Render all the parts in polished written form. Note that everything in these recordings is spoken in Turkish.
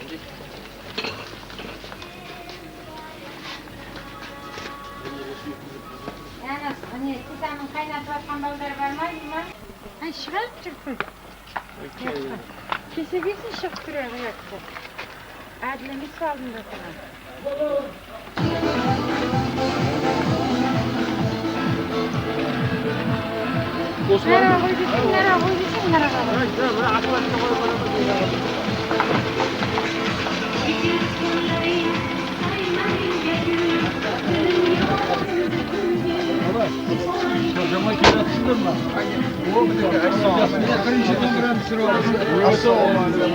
Yani hani kızamın kaynatırken balları vermez mi? Ay şırak çırpın. Kese girsin şık duruyor yoksa. Adilemiz sağlığında sana. Nereye koyacaksın, nereye koyacaksın, nereye koyacaksın? Hocama kiratsın mı? O bir de yakın işe öğrencisi var. Nasıl olmalı?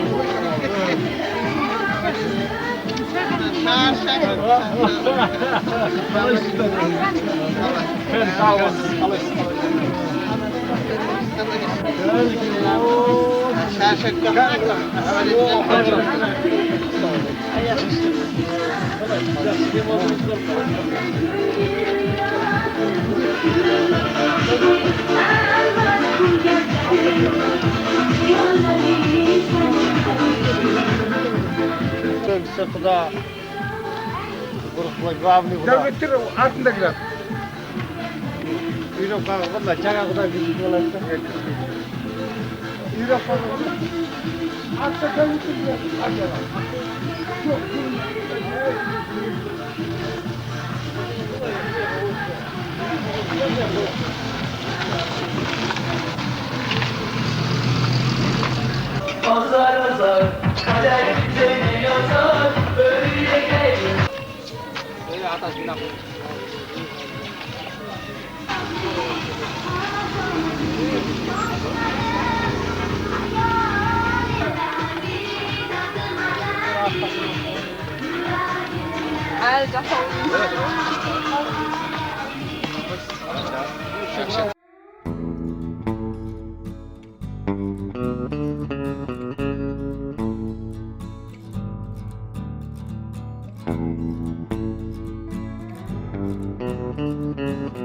Sıkıda grupla cevabını buna. Devlettir altındakiler. Bir o kadar çaka kadar bir dolaştı. İyi rapor oldu. Altta devlettir. Acaba. Çok iyi. Azar azar, kader seni yazar, öyle gelir. Böyle atas günah. Thank you.